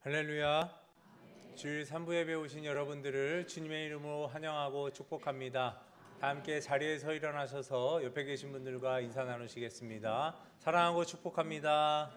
할렐루야. 주일 3부 예배 오신 여러분들을 주님의 이름으로 환영하고 축복합니다. 다 함께 자리에서 일어나셔서 옆에 계신 분들과 인사 나누시겠습니다. 사랑하고 축복합니다.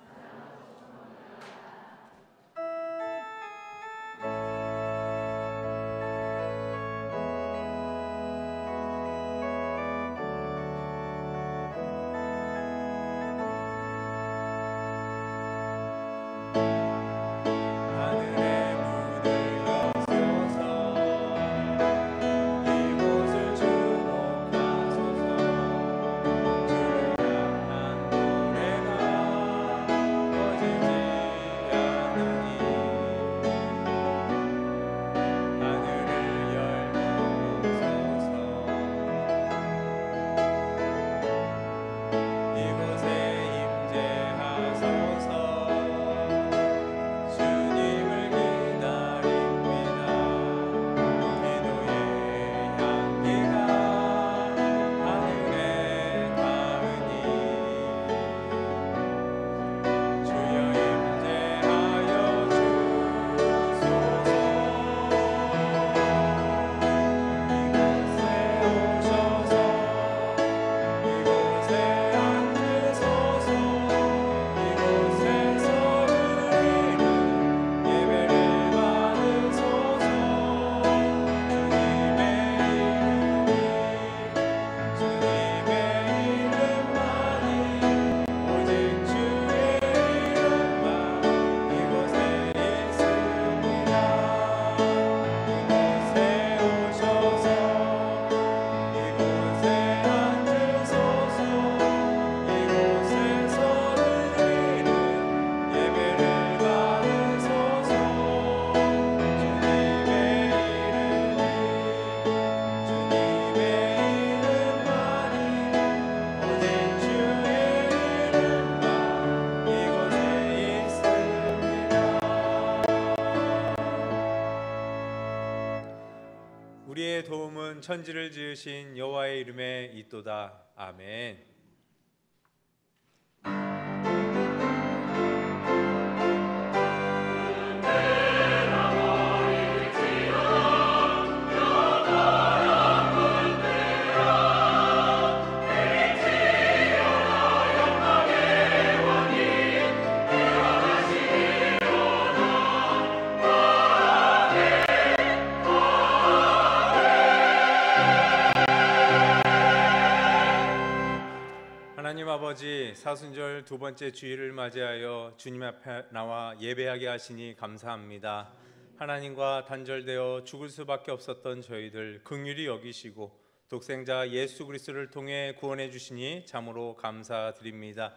우리의 도움은 천지를 지으신 여호와의 이름에 있도다. 아멘. 하나님 아버지, 사순절 두 번째 주일을 맞이하여 주님 앞에 나와 예배하게 하시니 감사합니다. 하나님과 단절되어 죽을 수밖에 없었던 저희들 긍휼히 여기시고 독생자 예수 그리스도를 통해 구원해 주시니 참으로 감사드립니다.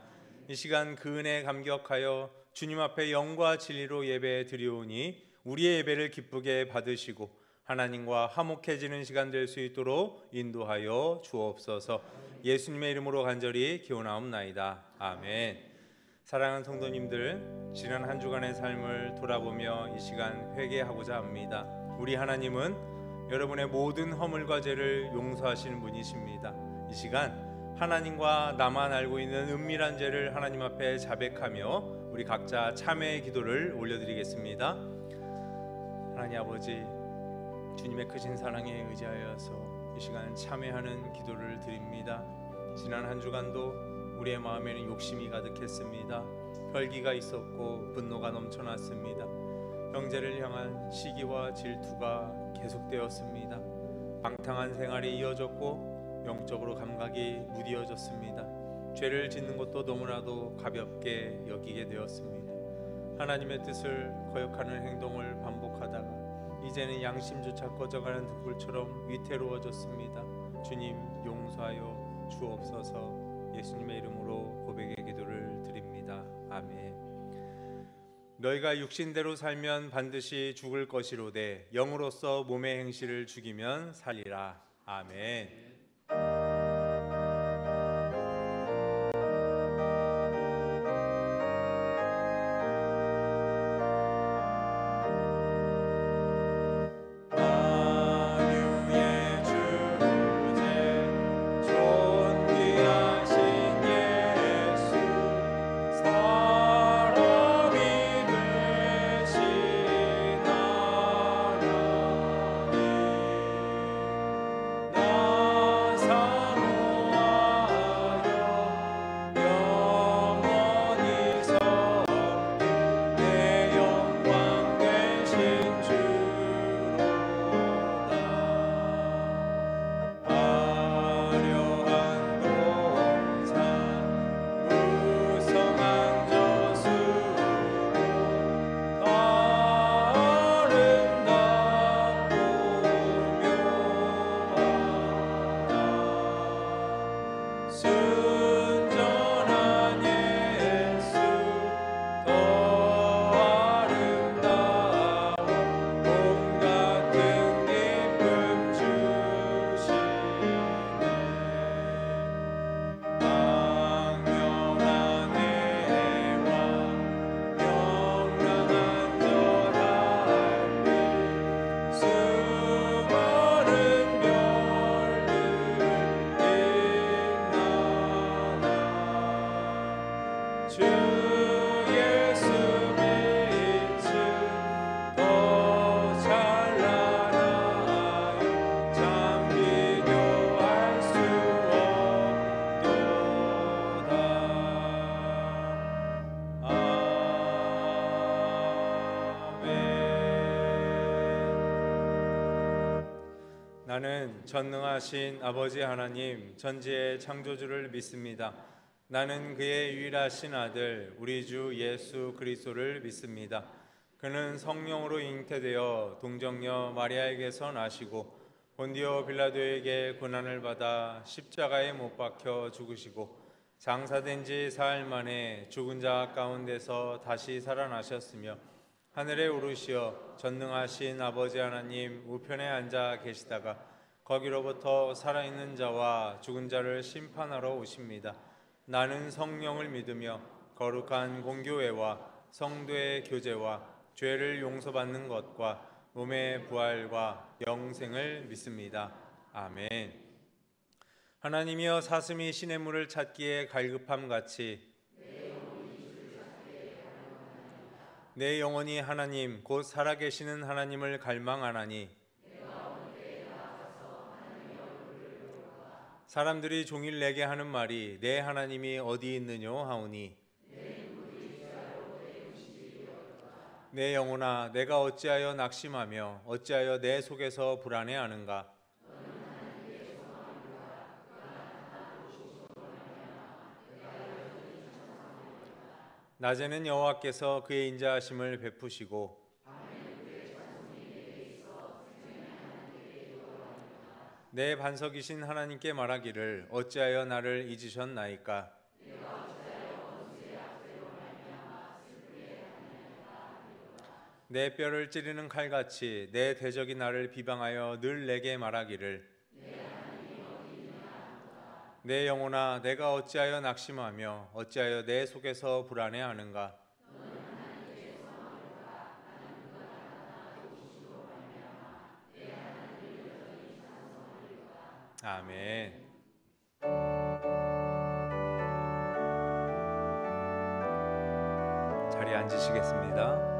이 시간 그 은혜에 감격하여 주님 앞에 영과 진리로 예배 드리오니 우리의 예배를 기쁘게 받으시고 하나님과 화목해지는 시간 될 수 있도록 인도하여 주옵소서. 예수님의 이름으로 간절히 기원하옵나이다. 아멘. 사랑하는 성도님들, 지난 한 주간의 삶을 돌아보며 이 시간 회개하고자 합니다. 우리 하나님은 여러분의 모든 허물과 죄를 용서하시는 분이십니다. 이 시간 하나님과 나만 알고 있는 은밀한 죄를 하나님 앞에 자백하며 우리 각자 참회의 기도를 올려드리겠습니다. 하나님 아버지, 주님의 크신 사랑에 의지하여서 이 시간 참회하는 기도를 드립니다. 지난 한 주간도 우리의 마음에는 욕심이 가득했습니다. 혈기가 있었고 분노가 넘쳐났습니다. 형제를 향한 시기와 질투가 계속되었습니다. 방탕한 생활이 이어졌고 영적으로 감각이 무디어졌습니다. 죄를 짓는 것도 너무나도 가볍게 여기게 되었습니다. 하나님의 뜻을 거역하는 행동을 반복하다가 이제는 양심조차 꺼져가는 등불처럼 위태로워졌습니다. 주님 용서하여 주옵소서. 예수님의 이름으로 고백의 기도를 드립니다. 아멘. 너희가 육신대로 살면 반드시 죽을 것이로되 영으로서 몸의 행실을 죽이면 살리라. 아멘. 사람이 되시 나는 전능하신 아버지 하나님 전지의 창조주를 믿습니다. 나는 그의 유일하신 아들 우리 주 예수 그리스도를 믿습니다. 그는 성령으로 잉태되어 동정녀 마리아에게서 나시고 본디오 빌라도에게 고난을 받아 십자가에 못 박혀 죽으시고 장사된 지 사흘 만에 죽은 자 가운데서 다시 살아나셨으며 하늘에 오르시어 전능하신 아버지 하나님 우편에 앉아 계시다가 거기로부터 살아있는 자와 죽은 자를 심판하러 오십니다. 나는 성령을 믿으며 거룩한 공교회와 성도의 교제와 죄를 용서받는 것과 몸의 부활과 영생을 믿습니다. 아멘. 하나님이여 사슴이 시냇물을 찾기에 갈급함같이 내 영혼이 하나님 곧 살아계시는 하나님을 갈망하나니 사람들이 종일 내게 하는 말이 내 하나님이 어디 있느뇨 하오니 내 영혼아 내가 어찌하여 낙심하며 어찌하여 내 속에서 불안해하는가. 낮에는 여호와께서 그의 인자하심을 베푸시고 내 반석이신 하나님께 말하기를 어찌하여 나를 잊으셨나이까. 내 뼈를 찌르는 칼같이 내 대적이 나를 비방하여 늘 내게 말하기를 내 영혼아 내가 어찌하여 낙심하며 어찌하여 내 속에서 불안해하는가. 아멘. 자리에 앉으시겠습니다.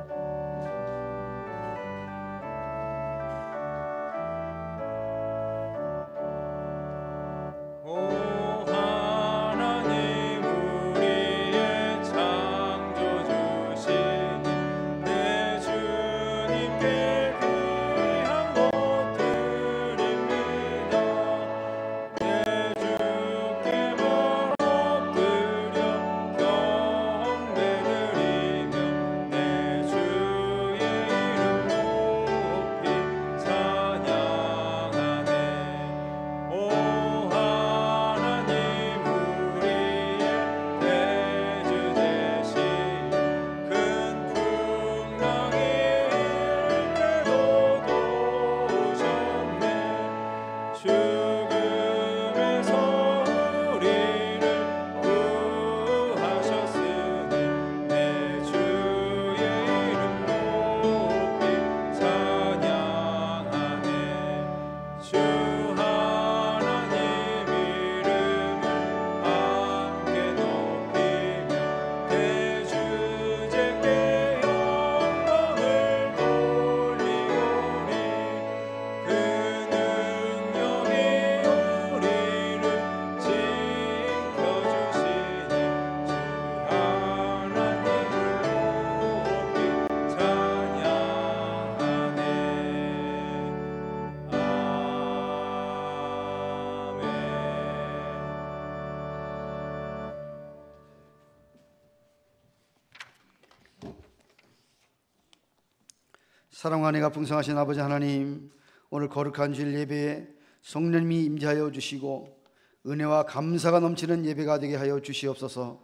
사랑과 은혜가 풍성하신 아버지 하나님, 오늘 거룩한 주일 예배에 성령님이 임재하여 주시고 은혜와 감사가 넘치는 예배가 되게 하여 주시옵소서.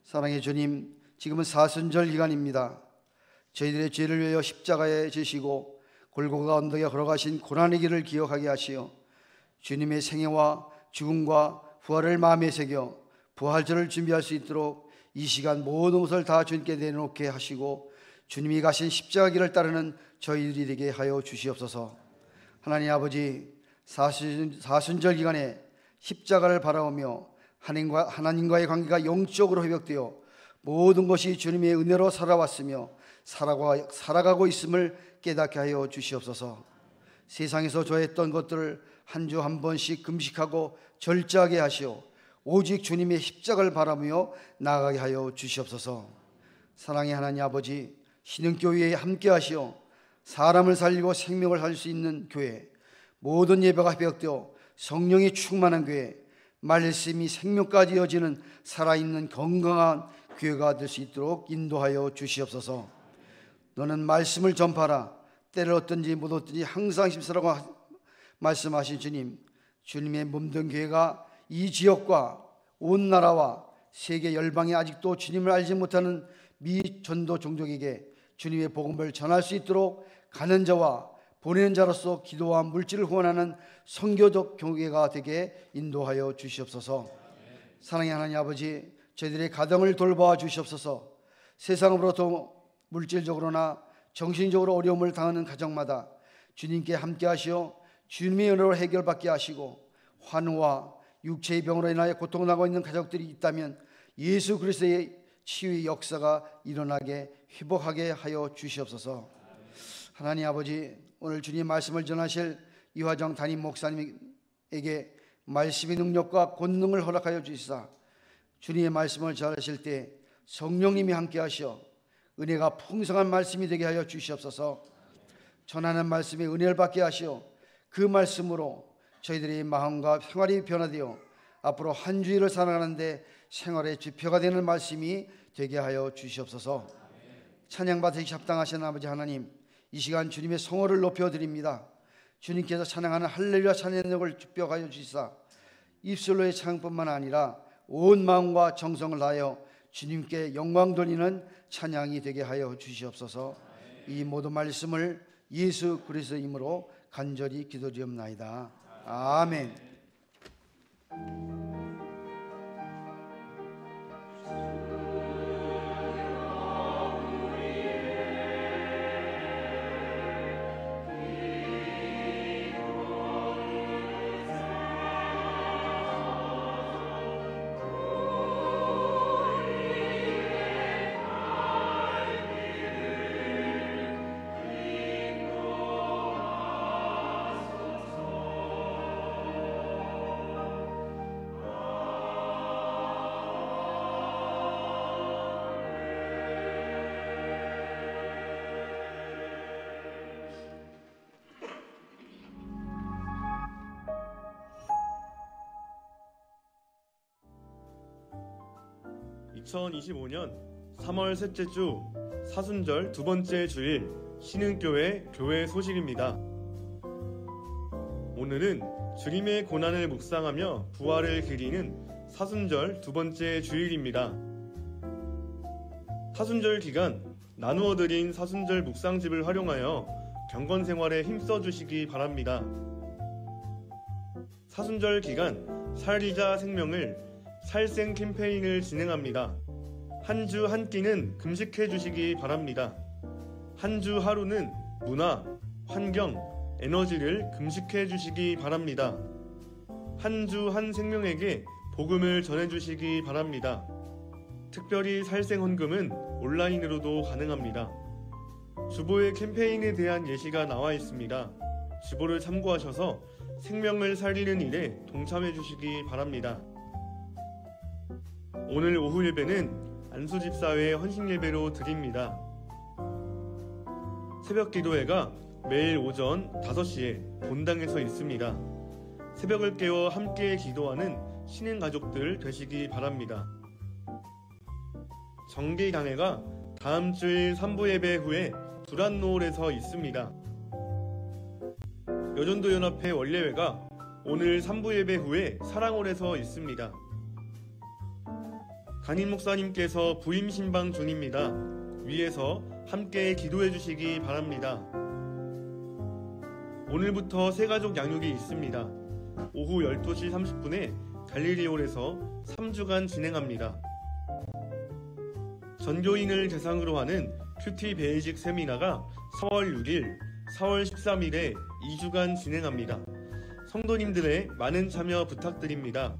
사랑의 주님, 지금은 사순절 기간입니다. 저희들의 죄를 위하여 십자가에 지시고 골고가 언덕에 걸어가신 고난의 길을 기억하게 하시어 주님의 생애와 죽음과 부활을 마음에 새겨 부활절을 준비할 수 있도록 이 시간 모든 것을 다 주님께 내놓게 하시고 주님이 가신 십자가 길을 따르는 저희들이 되게 하여 주시옵소서. 하나님 아버지, 사순절 기간에 십자가를 바라보며 하나님과의 관계가 영적으로 회복되어 모든 것이 주님의 은혜로 살아왔으며 살아가고 있음을 깨닫게 하여 주시옵소서. 세상에서 좋아했던 것들을 한 주 한 번씩 금식하고 절제하게 하시어 오직 주님의 십자가를 바라보며 나아가게 하여 주시옵소서. 사랑의 하나님 아버지, 신흥교회에 함께 하시어 사람을 살리고 생명을 살 수 있는 교회, 모든 예배가 회복되어 성령이 충만한 교회, 말씀이 생명까지 이어지는 살아있는 건강한 교회가 될 수 있도록 인도하여 주시옵소서. 너는 말씀을 전파하라. 때를 얻든지 못 얻든지 항상 힘쓰라고 말씀하신 주님, 주님의 몸된 교회가 이 지역과 온 나라와 세계 열방에 아직도 주님을 알지 못하는 미전도 종족에게 주님의 복음을 전할 수 있도록 가는 자와 보내는 자로서 기도와 물질을 후원하는 선교적 교회가 되게 인도하여 주시옵소서. 사랑의 하나님 아버지, 저희들의 가정을 돌보아 주시옵소서. 세상으로부터 물질적으로나 정신적으로 어려움을 당하는 가정마다 주님께 함께 하시어 주님의 은혜로 해결받게 하시고, 환우와 육체의 병으로 인하여 고통을 당하고 있는 가족들이 있다면 예수 그리스도의 치유의 역사가 일어나게 회복하게 하여 주시옵소서. 하나님 아버지, 오늘 주님 말씀을 전하실 이화정 담임 목사님에게 말씀의 능력과 권능을 허락하여 주시사 주님의 말씀을 전하실 때 성령님이 함께 하시어 은혜가 풍성한 말씀이 되게 하여 주시옵소서. 전하는 말씀에 은혜를 받게 하시어 그 말씀으로 저희들의 마음과 생활이 변화되어 앞으로 한 주일을 살아가는데 생활의 지표가 되는 말씀이 되게 하여 주시옵소서. 찬양받으시기 합당하신 아버지 하나님, 이 시간 주님의 성호를 높여드립니다. 주님께서 찬양하는 할렐루야 찬양력을 축복하여 주시사 입술로의 찬양뿐만 아니라 온 마음과 정성을 다하여 주님께 영광 돌리는 찬양이 되게 하여 주시옵소서. 이 모든 말씀을 예수 그리스도의 이름으로 간절히 기도드리옵나이다. 아멘. (2025년 3월 셋째 주 사순절 두 번째 주일 신흥교회 교회 소식입니다. 오늘은 주님의 고난을 묵상하며 부활을 기리는 사순절 두 번째 주일입니다. 사순절 기간 나누어 드린 사순절 묵상집을 활용하여 경건 생활에 힘써 주시기 바랍니다. 사순절 기간 살리자 생명을 살생 캠페인을 진행합니다. 한 주 한 끼는 금식해 주시기 바랍니다. 한 주 하루는 문화, 환경, 에너지를 금식해 주시기 바랍니다. 한 주 한 생명에게 복음을 전해 주시기 바랍니다. 특별히 살생 헌금은 온라인으로도 가능합니다. 주보의 캠페인에 대한 예시가 나와 있습니다. 주보를 참고하셔서 생명을 살리는 일에 동참해 주시기 바랍니다. 오늘 오후 예배는 안수집사회 헌신 예배로 드립니다. 새벽 기도회가 매일 오전 5시에 본당에서 있습니다. 새벽을 깨워 함께 기도하는 신인 가족들 되시기 바랍니다. 정기 강해가 다음 주일 3부 예배 후에 두란노을에서 있습니다. 여전도 연합회 원례회가 오늘 3부 예배 후에 사랑홀에서 있습니다. 담임 목사님께서 부임 신방 중입니다. 위에서 함께 기도해 주시기 바랍니다. 오늘부터 새가족 양육이 있습니다. 오후 12시 30분에 갈릴리홀에서 3주간 진행합니다. 전교인을 대상으로 하는 큐티 베이직 세미나가 4월 6일, 4월 13일에 2주간 진행합니다. 성도님들의 많은 참여 부탁드립니다.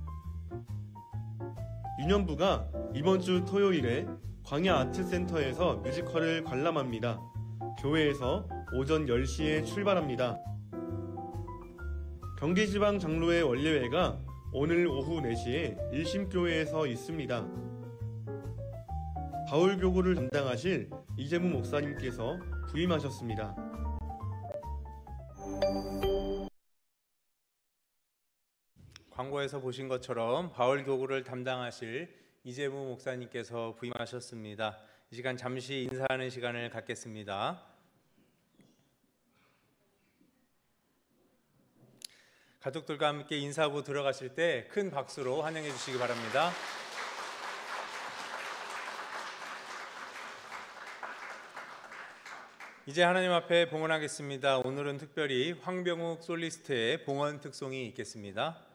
유년부가 이번 주 토요일에 광야 아트센터에서 뮤지컬을 관람합니다. 교회에서 오전 10시에 출발합니다. 경기지방 장로회 원례회가 오늘 오후 4시에 일심교회에서 있습니다. 바울교구를 담당하실 이재무 목사님께서 부임하셨습니다. 광고에서 보신 것처럼 바울 교구를 담당하실 이재무 목사님께서 부임하셨습니다. 이 시간 잠시 인사하는 시간을 갖겠습니다. 가족들과 함께 인사하고 들어가실 때 큰 박수로 환영해 주시기 바랍니다. 이제 하나님 앞에 봉헌하겠습니다. 오늘은 특별히 황병욱 솔리스트의 봉헌 특송이 있겠습니다.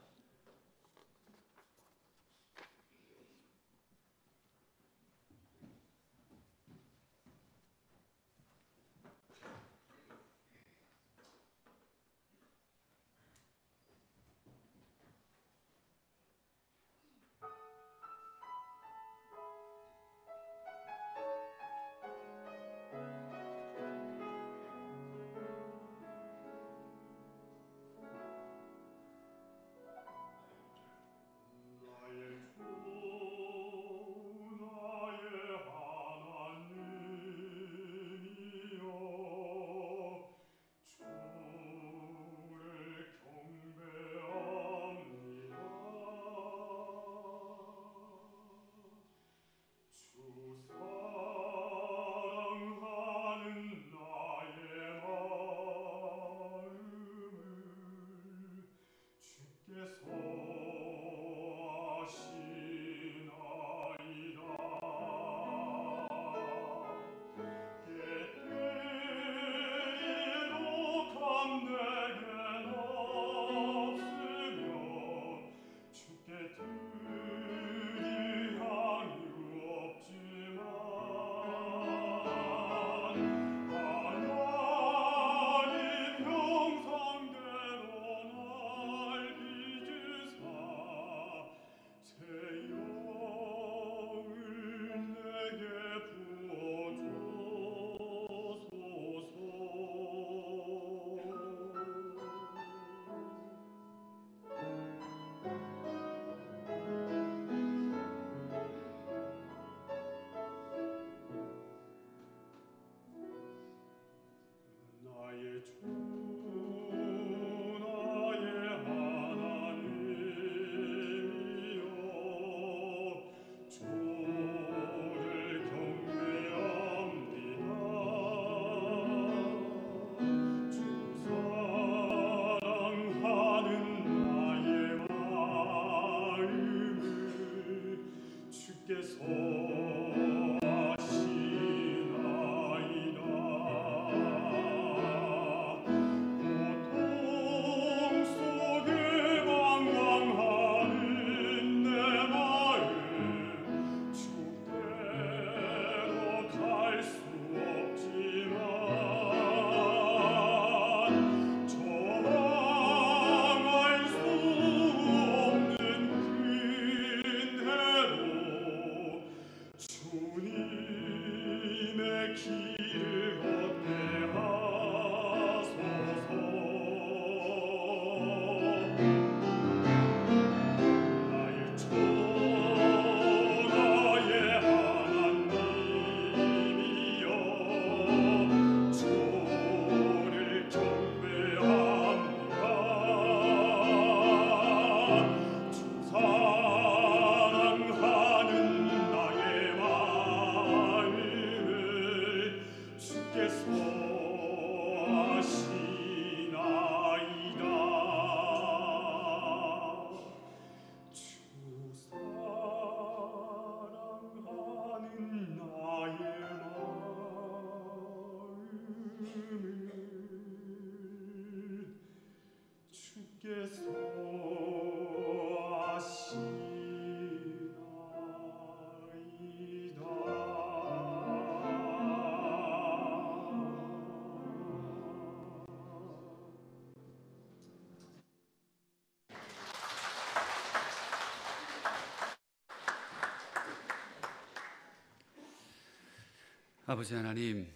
아버지 하나님,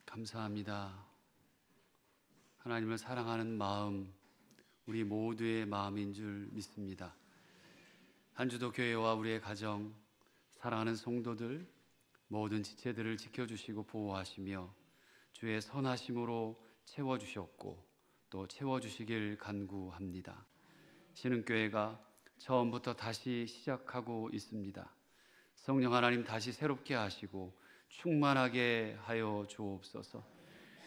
감사합니다. 하나님을 사랑하는 마음, 우리 모두의 마음인 줄 믿습니다. 한 주도 교회와 우리의 가정, 사랑하는 성도들, 모든 지체들을 지켜주시고 보호하시며 주의 선하심으로 채워주셨고 또 채워주시길 간구합니다. 신흥교회가 처음부터 다시 시작하고 있습니다. 성령 하나님 다시 새롭게 하시고 충만하게 하여 주옵소서.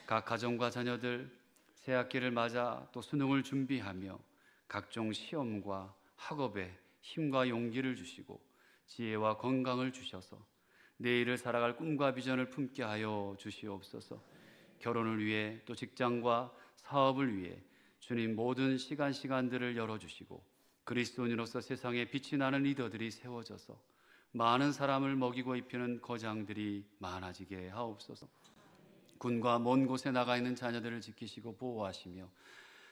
각 가정과 자녀들 새 학기를 맞아 또 수능을 준비하며 각종 시험과 학업에 힘과 용기를 주시고 지혜와 건강을 주셔서 내일을 살아갈 꿈과 비전을 품게 하여 주시옵소서. 결혼을 위해 또 직장과 사업을 위해 주님 모든 시간들을 열어주시고 그리스도인으로서 세상에 빛이 나는 리더들이 세워져서 많은 사람을 먹이고 입히는 거장들이 많아지게 하옵소서. 군과 먼 곳에 나가 있는 자녀들을 지키시고 보호하시며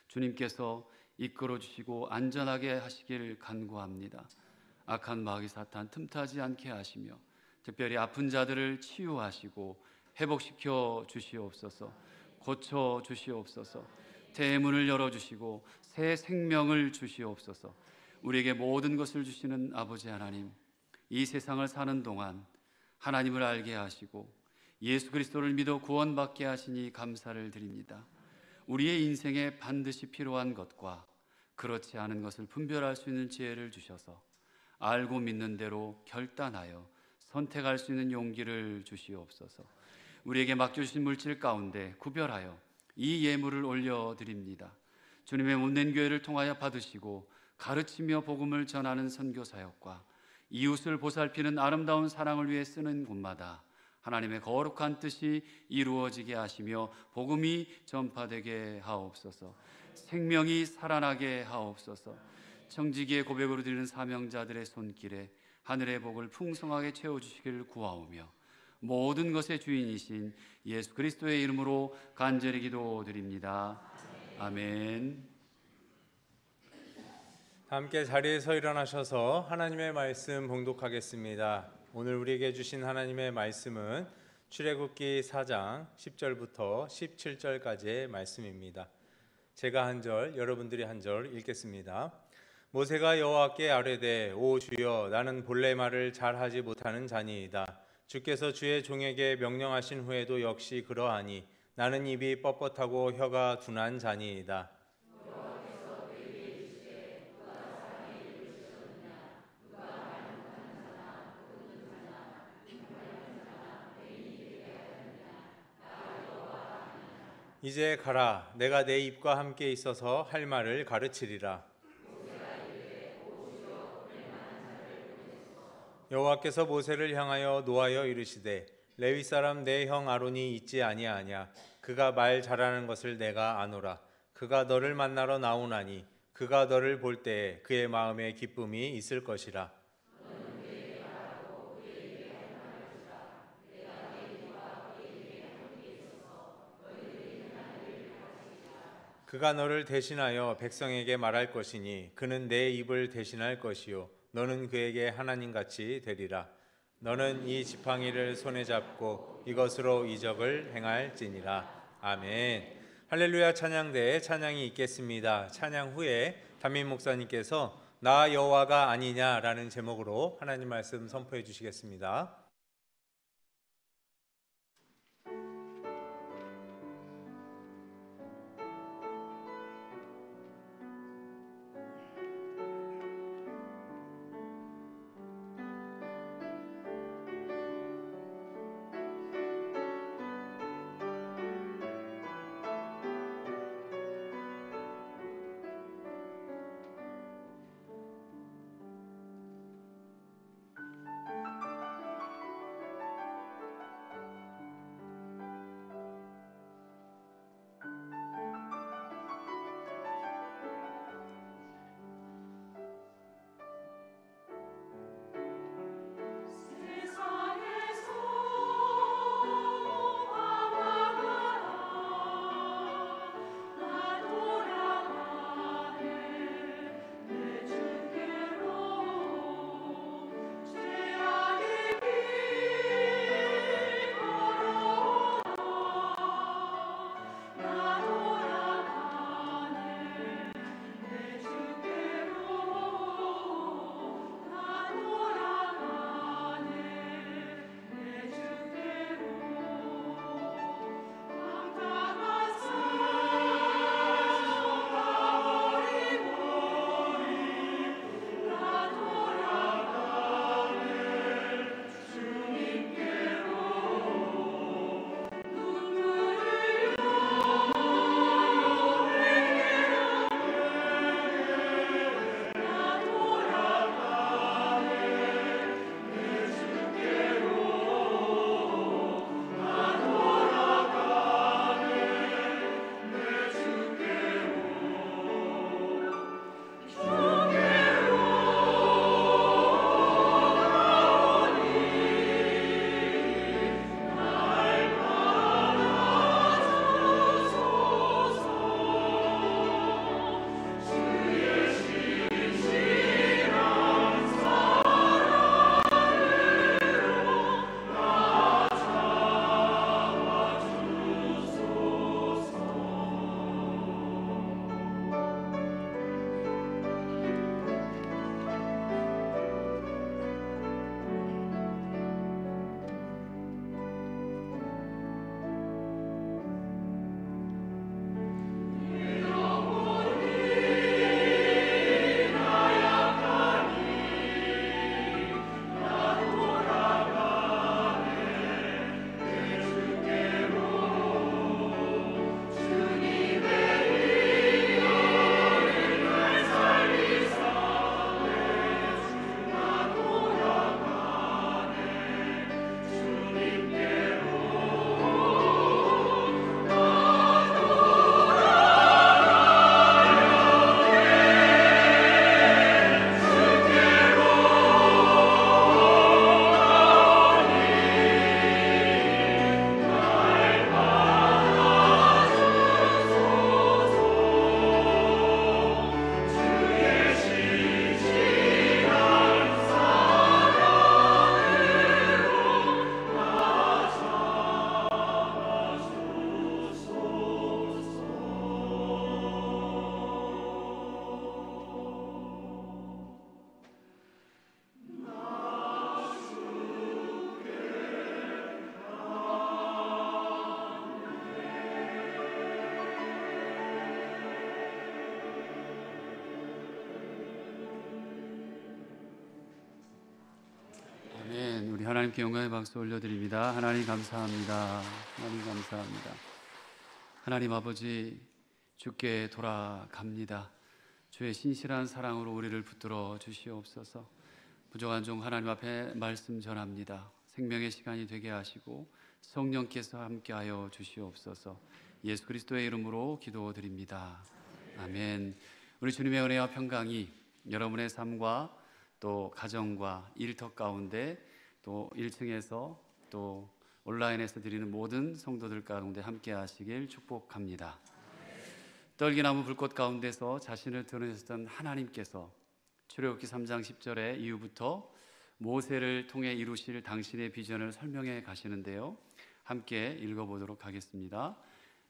주님께서 이끌어 주시고 안전하게 하시길 간구합니다. 악한 마귀 사탄 틈타지 않게 하시며 특별히 아픈 자들을 치유하시고 회복시켜 주시옵소서. 고쳐 주시옵소서. 대문을 열어주시고 새 생명을 주시옵소서. 우리에게 모든 것을 주시는 아버지 하나님, 이 세상을 사는 동안 하나님을 알게 하시고 예수 그리스도를 믿어 구원받게 하시니 감사를 드립니다. 우리의 인생에 반드시 필요한 것과 그렇지 않은 것을 분별할 수 있는 지혜를 주셔서 알고 믿는 대로 결단하여 선택할 수 있는 용기를 주시옵소서. 우리에게 맡겨주신 물질 가운데 구별하여 이 예물을 올려드립니다. 주님의 못낸 교회를 통하여 받으시고 가르치며 복음을 전하는 선교사역과 이웃을 보살피는 아름다운 사랑을 위해 쓰는 곳마다 하나님의 거룩한 뜻이 이루어지게 하시며 복음이 전파되게 하옵소서. 생명이 살아나게 하옵소서. 청지기의 고백으로 드리는 사명자들의 손길에 하늘의 복을 풍성하게 채워주시기를 구하오며 모든 것의 주인이신 예수 그리스도의 이름으로 간절히 기도드립니다. 아멘. 함께 자리에서 일어나셔서 하나님의 말씀 봉독하겠습니다. 오늘 우리에게 주신 하나님의 말씀은 출애굽기 4장 10절부터 17절까지의 말씀입니다. 제가 한 절, 여러분들이 한 절 읽겠습니다. 모세가 여호와께 아뢰되 오 주여 나는 본래 말을 잘하지 못하는 자니이다. 주께서 주의 종에게 명령하신 후에도 역시 그러하니 나는 입이 뻣뻣하고 혀가 둔한 자니이다. 이제 가라. 내가 내 입과 함께 있어서 할 말을 가르치리라. 여호와께서 모세를 향하여 노하여 이르시되 레위 사람 내 형 아론이 있지 아니하냐. 그가 말 잘하는 것을 내가 아노라. 그가 너를 만나러 나오나니 그가 너를 볼 때에 그의 마음에 기쁨이 있을 것이라. 그가 너를 대신하여 백성에게 말할 것이니 그는 내 입을 대신할 것이요 너는 그에게 하나님같이 되리라. 너는 이 지팡이를 손에 잡고 이것으로 이적을 행할지니라. 아멘. 할렐루야. 찬양대에 찬양이 있겠습니다. 찬양 후에 담임 목사님께서 나 여호와가 아니냐라는 제목으로 하나님 말씀 선포해 주시겠습니다. 하나님께 영광의 박수 올려드립니다. 하나님 감사합니다. 하나님 감사합니다. 하나님 아버지, 주께 돌아갑니다. 주의 신실한 사랑으로 우리를 붙들어 주시옵소서. 부족한 종 하나님 앞에 말씀 전합니다. 생명의 시간이 되게 하시고 성령께서 함께하여 주시옵소서. 예수 그리스도의 이름으로 기도드립니다. 아멘. 우리 주님의 은혜와 평강이 여러분의 삶과 또 가정과 일터 가운데 또 1층에서 또 온라인에서 드리는 모든 성도들 가운데 함께 하시길 축복합니다. 떨기나무 불꽃 가운데서 자신을 드러내셨던 하나님께서 출애굽기 3장 10절에 이후부터 모세를 통해 이루실 당신의 비전을 설명해 가시는데요. 함께 읽어보도록 하겠습니다.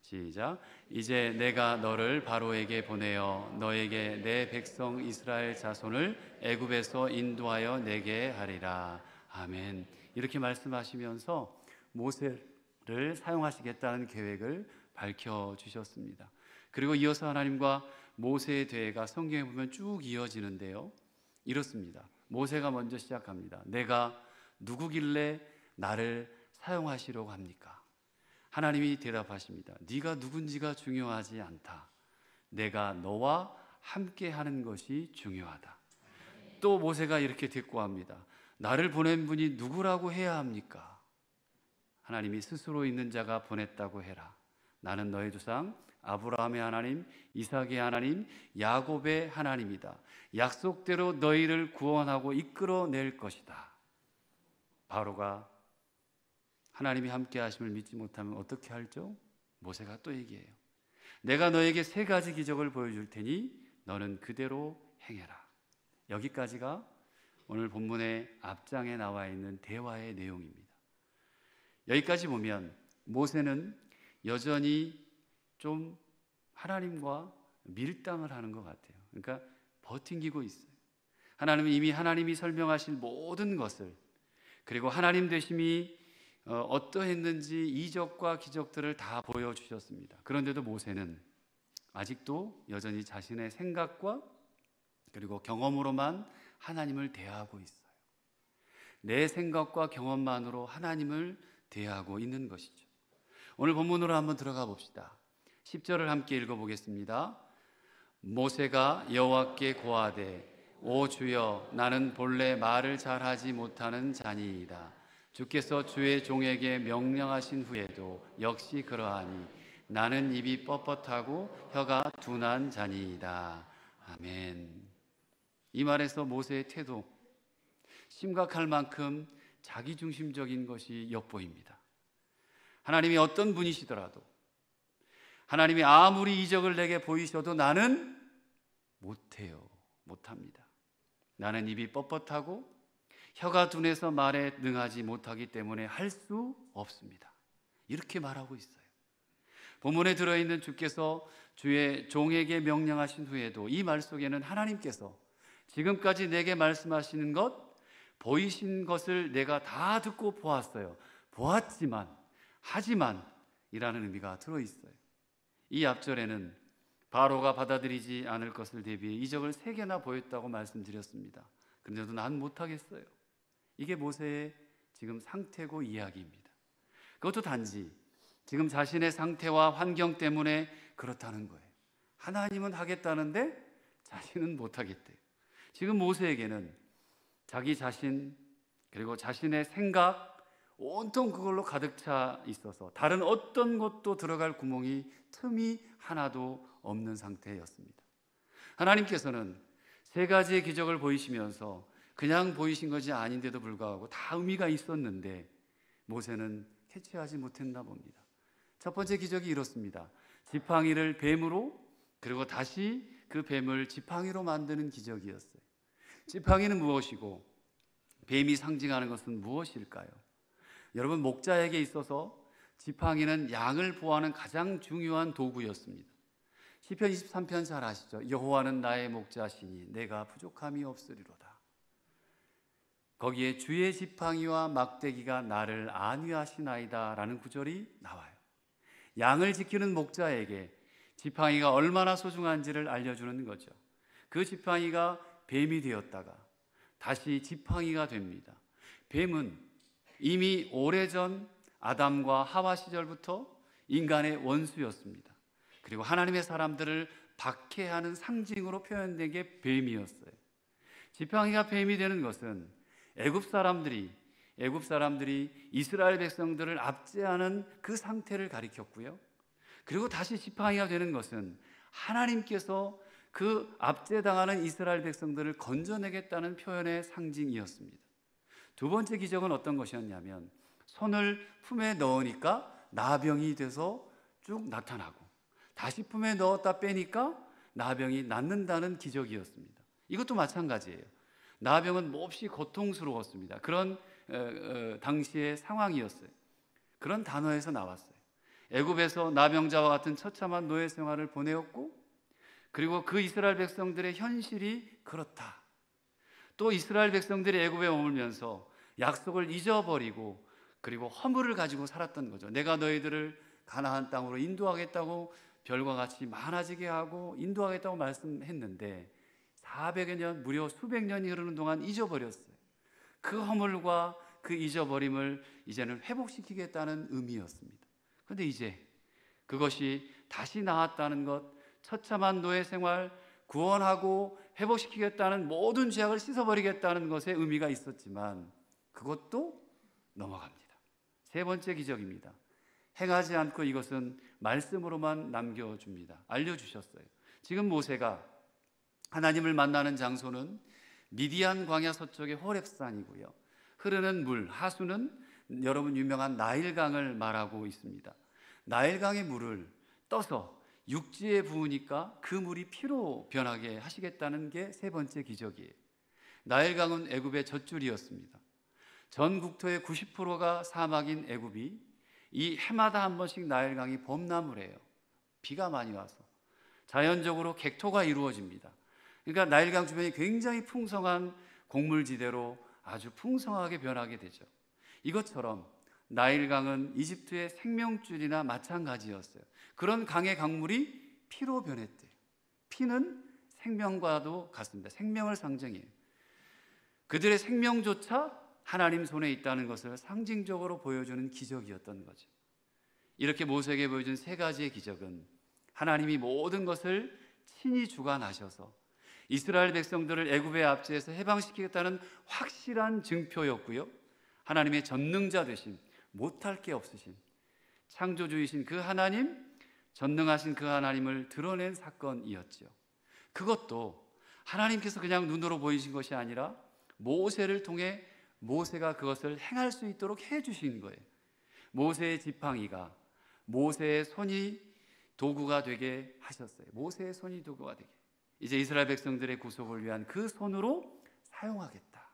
시작. 이제 내가 너를 바로에게 보내어 너에게 내 백성 이스라엘 자손을 애굽에서 인도하여 내게 하리라. 아멘. 이렇게 말씀하시면서 모세를 사용하시겠다는 계획을 밝혀주셨습니다. 그리고 이어서 하나님과 모세의 대화가 성경에 보면 쭉 이어지는데요. 이렇습니다. 모세가 먼저 시작합니다. 내가 누구길래 나를 사용하시려고 합니까? 하나님이 대답하십니다. 네가 누군지가 중요하지 않다. 내가 너와 함께 하는 것이 중요하다. 또 모세가 이렇게 대꾸합니다. 나를 보낸 분이 누구라고 해야 합니까? 하나님이 스스로 있는 자가 보냈다고 해라. 나는 너의 조상 아브라함의 하나님, 이삭의 하나님, 야곱의 하나님이다. 약속대로 너희를 구원하고 이끌어낼 것이다. 바로가 하나님이 함께 하심을 믿지 못하면 어떻게 할죠? 모세가 또 얘기해요. 내가 너에게 3가지 기적을 보여줄 테니 너는 그대로 행해라. 여기까지가 오늘 본문의 앞장에 나와 있는 대화의 내용입니다. 여기까지 보면 모세는 여전히 좀 하나님과 밀당을 하는 것 같아요. 그러니까 버팅기고 있어요. 하나님은 이미 하나님이 설명하실 모든 것을, 그리고 하나님 되심이 어떠했는지 이적과 기적들을 다 보여주셨습니다. 그런데도 모세는 아직도 여전히 자신의 생각과 그리고 경험으로만 하나님을 대하고 있어요. 내 생각과 경험만으로 하나님을 대하고 있는 것이죠. 오늘 본문으로 한번 들어가 봅시다. 10절을 함께 읽어보겠습니다. 모세가 여호와께 고하되 오 주여, 나는 본래 말을 잘하지 못하는 자니이다. 주께서 주의 종에게 명령하신 후에도 역시 그러하니 나는 입이 뻣뻣하고 혀가 둔한 자니이다. 아멘. 이 말에서 모세의 태도, 심각할 만큼 자기중심적인 것이 엿보입니다. 하나님이 어떤 분이시더라도, 하나님이 아무리 이적을 내게 보이셔도 나는 못해요. 못합니다. 나는 입이 뻣뻣하고 혀가 둔해서 말에 능하지 못하기 때문에 할 수 없습니다. 이렇게 말하고 있어요. 본문에 들어있는 주께서 주의 종에게 명령하신 후에도 이 말 속에는 하나님께서 지금까지 내게 말씀하시는 것, 보이신 것을 내가 다 듣고 보았어요. 보았지만, 하지만 이라는 의미가 들어있어요. 이 앞절에는 바로가 받아들이지 않을 것을 대비해 이적을 3개나 보였다고 말씀드렸습니다. 그런데도 난 못하겠어요. 이게 모세의 지금 상태고 이야기입니다. 그것도 단지 지금 자신의 상태와 환경 때문에 그렇다는 거예요. 하나님은 하겠다는데 자신은 못하겠대요. 지금 모세에게는 자기 자신, 그리고 자신의 생각, 온통 그걸로 가득 차 있어서 다른 어떤 것도 들어갈 구멍이, 틈이 하나도 없는 상태였습니다. 하나님께서는 3가지의 기적을 보이시면서 그냥 보이신 것이 아닌데도 불구하고 다 의미가 있었는데 모세는 캐치하지 못했나 봅니다. 첫 번째 기적이 이렇습니다. 지팡이를 뱀으로, 그리고 다시 그 뱀을 지팡이로 만드는 기적이었어요. 지팡이는 무엇이고 뱀이 상징하는 것은 무엇일까요? 여러분, 목자에게 있어서 지팡이는 양을 보호하는 가장 중요한 도구였습니다. 시편 23편 잘 아시죠? 여호와는 나의 목자시니 내가 부족함이 없으리로다. 거기에 주의 지팡이와 막대기가 나를 안위하시나이다 라는 구절이 나와요. 양을 지키는 목자에게 지팡이가 얼마나 소중한지를 알려주는 거죠. 그 지팡이가 뱀이 되었다가 다시 지팡이가 됩니다. 뱀은 이미 오래전 아담과 하와 시절부터 인간의 원수였습니다. 그리고 하나님의 사람들을 박해하는 상징으로 표현된 게 뱀이었어요. 지팡이가 뱀이 되는 것은 애굽 사람들이 이스라엘 백성들을 압제하는 그 상태를 가리켰고요. 그리고 다시 지팡이가 되는 것은 하나님께서 그 압제당하는 이스라엘 백성들을 건져내겠다는 표현의 상징이었습니다. 두 번째 기적은 어떤 것이었냐면 손을 품에 넣으니까 나병이 돼서 쭉 나타나고 다시 품에 넣었다 빼니까 나병이 낫는다는 기적이었습니다. 이것도 마찬가지예요. 나병은 몹시 고통스러웠습니다. 그런 당시의 상황이었어요. 그런 단어에서 나왔어요. 애굽에서 나병자와 같은 처참한 노예 생활을 보내었고, 그리고 그 이스라엘 백성들의 현실이 그렇다. 또 이스라엘 백성들이 애굽에 머물면서 약속을 잊어버리고 그리고 허물을 가지고 살았던 거죠. 내가 너희들을 가나안 땅으로 인도하겠다고 별과 같이 많아지게 하고 인도하겠다고 말씀했는데 400여 년, 무려 수백 년이 흐르는 동안 잊어버렸어요. 그 허물과 그 잊어버림을 이제는 회복시키겠다는 의미였습니다. 그런데 이제 그것이 다시 나았다는 것, 처참한 노예 생활, 구원하고 회복시키겠다는 모든 죄악을 씻어버리겠다는 것에 의미가 있었지만 그것도 넘어갑니다. 세 번째 기적입니다. 행하지 않고 이것은 말씀으로만 남겨줍니다. 알려주셨어요. 지금 모세가 하나님을 만나는 장소는 미디안 광야 서쪽의 호렙산이고요. 흐르는 물, 하수는 여러분 유명한 나일강을 말하고 있습니다. 나일강의 물을 떠서 육지에 부으니까 그 물이 피로 변하게 하시겠다는 게 세 번째 기적이에요. 나일강은 애굽의 젖줄이었습니다. 전 국토의 90%가 사막인 애굽이 이 해마다 한 번씩 나일강이 범람을 해요. 비가 많이 와서 자연적으로 객토가 이루어집니다. 그러니까 나일강 주변이 굉장히 풍성한 곡물지대로 아주 풍성하게 변하게 되죠. 이것처럼 나일강은 이집트의 생명줄이나 마찬가지였어요. 그런 강의 강물이 피로 변했대요. 피는 생명과도 같습니다. 생명을 상징해요. 그들의 생명조차 하나님 손에 있다는 것을 상징적으로 보여주는 기적이었던 거죠. 이렇게 모세에게 보여준 세 가지의 기적은 하나님이 모든 것을 친히 주관하셔서 이스라엘 백성들을 애굽의 압제에서 해방시키겠다는 확실한 증표였고요. 하나님의 전능자 되신, 못할 게 없으신, 창조주이신 그 하나님, 전능하신 그 하나님을 드러낸 사건이었죠. 그것도 하나님께서 그냥 눈으로 보이신 것이 아니라 모세를 통해 모세가 그것을 행할 수 있도록 해주신 거예요. 모세의 지팡이가 모세의 손이 도구가 되게 하셨어요. 모세의 손이 도구가 되게. 이제 이스라엘 백성들의 구속을 위한 그 손으로 사용하겠다.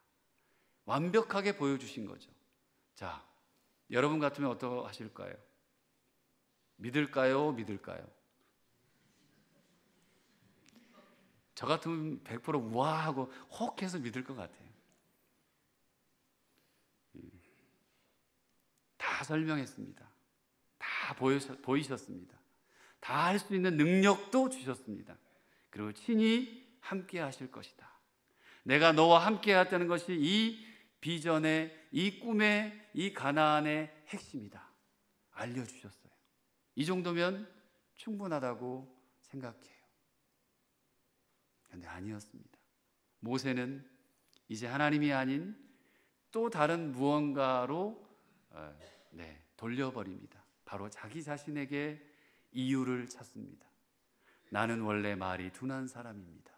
완벽하게 보여주신 거죠. 자, 여러분 같으면 어떠하실까요? 믿을까요? 저 같으면 100% 우아하고 혹해서 믿을 것 같아요. 다 설명했습니다. 다 보이셨습니다. 다 할 수 있는 능력도 주셨습니다. 그리고 친히 함께 하실 것이다. 내가 너와 함께 하였다는 것이 이 비전의, 이 꿈의, 이 가나안의 핵심이다. 알려주셨어요. 이 정도면 충분하다고 생각해요. 그런데 아니었습니다. 모세는 이제 하나님이 아닌 또 다른 무언가로 돌려버립니다. 바로 자기 자신에게 이유를 찾습니다. 나는 원래 말이 둔한 사람입니다.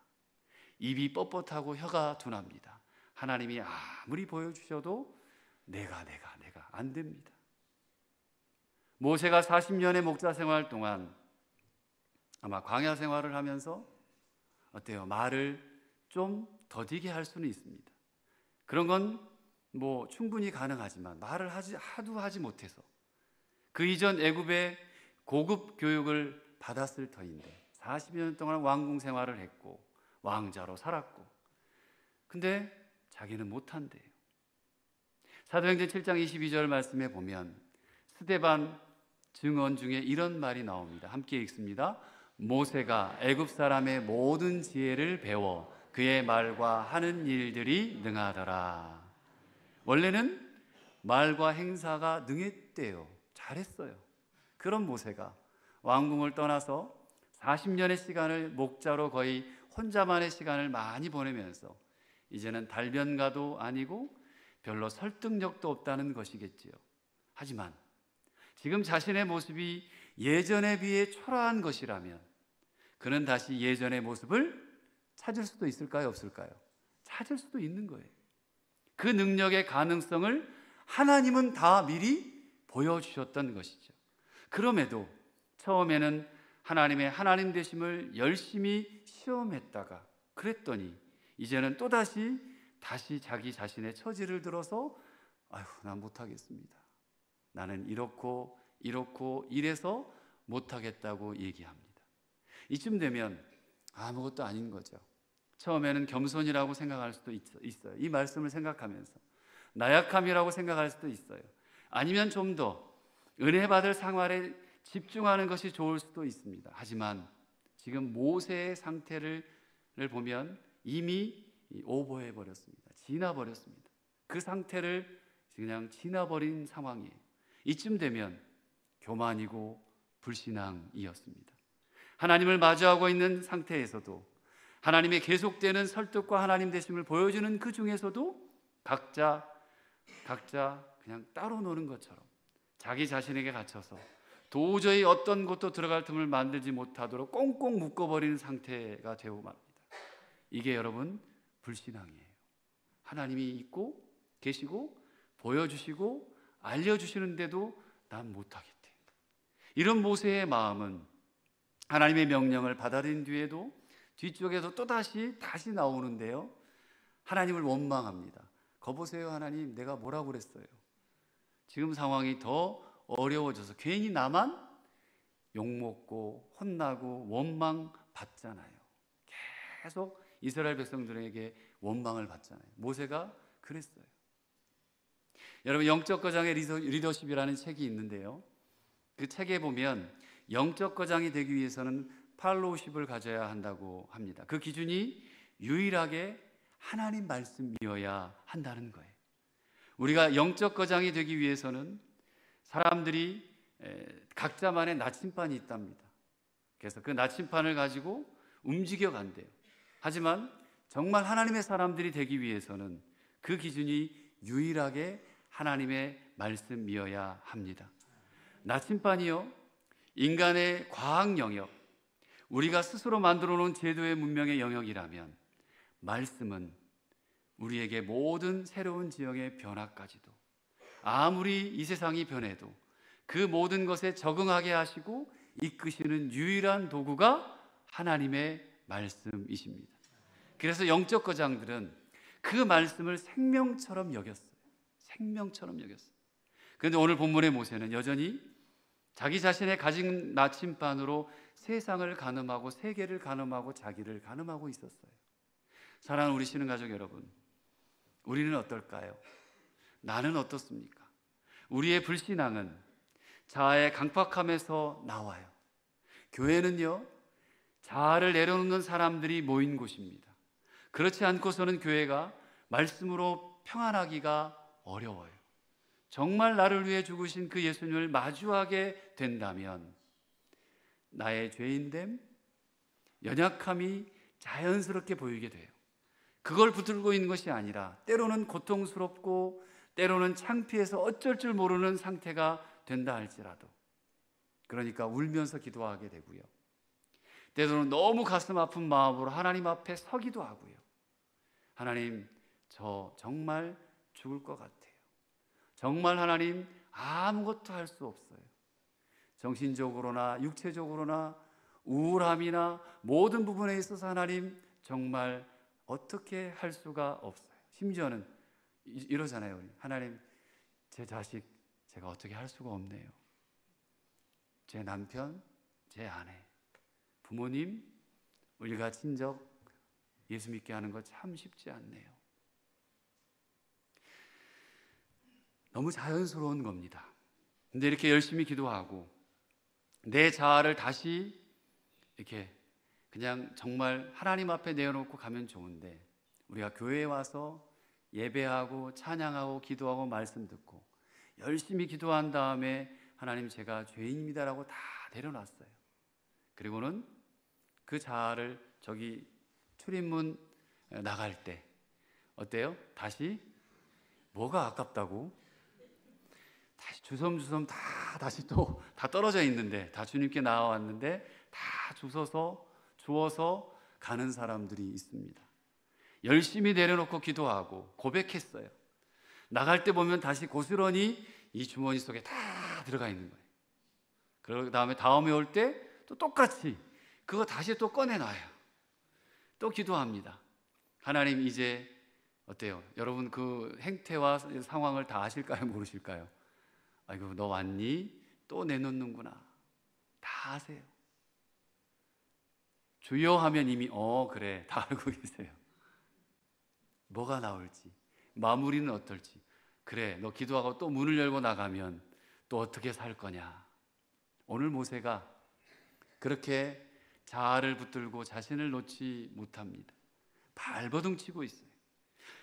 입이 뻣뻣하고 혀가 둔합니다. 하나님이 아무리 보여주셔도 내가 안 됩니다. 모세가 40년의 목자 생활 동안 아마 광야 생활을 하면서 어때요? 말을 좀 더디게 할 수는 있습니다. 그런 건 뭐 충분히 가능하지만 말을 하도 하지 못해서 그 이전 애굽의 고급 교육을 받았을 터인데 40년 동안 왕궁 생활을 했고 왕자로 살았고 근데 자기는 못한대요. 사도행전 7장 22절 말씀에 보면 스데반 증언 중에 이런 말이 나옵니다. 함께 읽습니다. 모세가 애굽 사람의 모든 지혜를 배워 그의 말과 하는 일들이 능하더라. 원래는 말과 행사가 능했대요. 잘했어요. 그런 모세가 왕궁을 떠나서 40년의 시간을 목자로 거의 혼자만의 시간을 많이 보내면서 이제는 달변가도 아니고 별로 설득력도 없다는 것이겠지요. 하지만 지금 자신의 모습이 예전에 비해 초라한 것이라면 그는 다시 예전의 모습을 찾을 수도 있을까요? 없을까요? 찾을 수도 있는 거예요. 그 능력의 가능성을 하나님은 다 미리 보여주셨던 것이죠. 그럼에도 처음에는 하나님의 하나님 되심을 열심히 시험했다가 그랬더니 이제는 또다시 자기 자신의 처지를 들어서 아휴, 난 못하겠습니다. 나는 이렇고 이래서 못하겠다고 얘기합니다. 이쯤 되면 아무것도 아닌 거죠. 처음에는 겸손이라고 생각할 수도 있어요. 이 말씀을 생각하면서 나약함이라고 생각할 수도 있어요. 아니면 좀 더 은혜 받을 생활에 집중하는 것이 좋을 수도 있습니다. 하지만 지금 모세의 상태를 보면 이미 오버해 버렸습니다. 지나버렸습니다. 그 상태를 그냥 지나버린 상황이에요. 이쯤 되면 교만이고 불신앙이었습니다. 하나님을 마주하고 있는 상태에서도 하나님의 계속되는 설득과 하나님 되심을 보여주는 그 중에서도 각자 그냥 따로 노는 것처럼 자기 자신에게 갇혀서 도저히 어떤 곳도 들어갈 틈을 만들지 못하도록 꽁꽁 묶어버리는 상태가 되고 맙니다. 이게 여러분 불신앙이에요. 하나님이 있고 계시고 보여주시고 알려주시는데도 난 못하겠대. 이런 모세의 마음은 하나님의 명령을 받아들인 뒤에도 뒤쪽에서 또다시 나오는데요. 하나님을 원망합니다. 거보세요 하나님, 내가 뭐라고 그랬어요? 지금 상황이 더 어려워져서 괜히 나만 욕먹고 혼나고 원망 받잖아요. 계속 이스라엘 백성들에게 원망을 받잖아요. 모세가 그랬어요. 여러분 영적 거장의 리더십이라는 책이 있는데요. 그 책에 보면 영적 거장이 되기 위해서는 팔로우십을 가져야 한다고 합니다. 그 기준이 유일하게 하나님 말씀이어야 한다는 거예요. 우리가 영적 거장이 되기 위해서는 사람들이 각자만의 나침반이 있답니다. 그래서 그 나침반을 가지고 움직여 간대요. 하지만 정말 하나님의 사람들이 되기 위해서는 그 기준이 유일하게 하나님의 말씀이어야 합니다. 나침반이요, 인간의 과학 영역, 우리가 스스로 만들어 놓은 제도의 문명의 영역이라면 말씀은 우리에게 모든 새로운 지형의 변화까지도 아무리 이 세상이 변해도 그 모든 것에 적응하게 하시고 이끄시는 유일한 도구가 하나님의 말씀이십니다. 그래서 영적 거장들은 그 말씀을 생명처럼 여겼어요. 생명처럼 여겼어요. 그런데 오늘 본문의 모세는 여전히 자기 자신의 가진 나침반으로 세상을 가늠하고 세계를 가늠하고 자기를 가늠하고 있었어요. 사랑하는 우리 신흥 가족 여러분, 우리는 어떨까요? 나는 어떻습니까? 우리의 불신앙은 자아의 강팍함에서 나와요. 교회는요, 자아를 내려놓는 사람들이 모인 곳입니다. 그렇지 않고서는 교회가 말씀으로 평안하기가 어려워요. 정말 나를 위해 죽으신 그 예수님을 마주하게 된다면 나의 죄인됨, 연약함이 자연스럽게 보이게 돼요. 그걸 붙들고 있는 것이 아니라 때로는 고통스럽고 때로는 창피해서 어쩔 줄 모르는 상태가 된다 할지라도, 그러니까 울면서 기도하게 되고요. 때로는 너무 가슴 아픈 마음으로 하나님 앞에 서기도 하고요. 하나님, 저 정말 죽을 것 같아요. 정말 하나님 아무것도 할 수 없어요. 정신적으로나 육체적으로나 우울함이나 모든 부분에 있어서 하나님 정말 어떻게 할 수가 없어요. 심지어는 이러잖아요. 우리. 하나님, 제 자식 제가 어떻게 할 수가 없네요. 제 남편, 제 아내, 부모님, 일가 친적 예수 믿게 하는 거 참 쉽지 않네요. 너무 자연스러운 겁니다. 근데 이렇게 열심히 기도하고 내 자아를 다시 이렇게 그냥 정말 하나님 앞에 내어놓고 가면 좋은데, 우리가 교회에 와서 예배하고 찬양하고 기도하고 말씀 듣고 열심히 기도한 다음에 하나님 제가 죄인입니다라고 다 내려놨어요. 그리고는 그 자아를 저기 출입문 나갈 때 어때요? 다시 뭐가 아깝다고? 다시 주섬주섬 다시 또 다 떨어져 있는데, 다 주님께 나와왔는데 다 주워서 가는 사람들이 있습니다. 열심히 내려놓고 기도하고 고백했어요. 나갈 때 보면 다시 고스란히 이 주머니 속에 다 들어가 있는 거예요. 그리고 다음에 올 때 또 똑같이 그거 다시 또 꺼내놔요. 또 기도합니다. 하나님 이제 어때요? 여러분 그 행태와 상황을 다 아실까요? 모르실까요? 아이고 너 왔니? 또 내놓는구나. 다 아세요. 주여 하면 이미 그래 다 알고 계세요. 뭐가 나올지, 마무리는 어떨지. 그래 너 기도하고 또 문을 열고 나가면 또 어떻게 살 거냐. 오늘 모세가 그렇게 자아를 붙들고 자신을 놓지 못합니다. 발버둥 치고 있어요.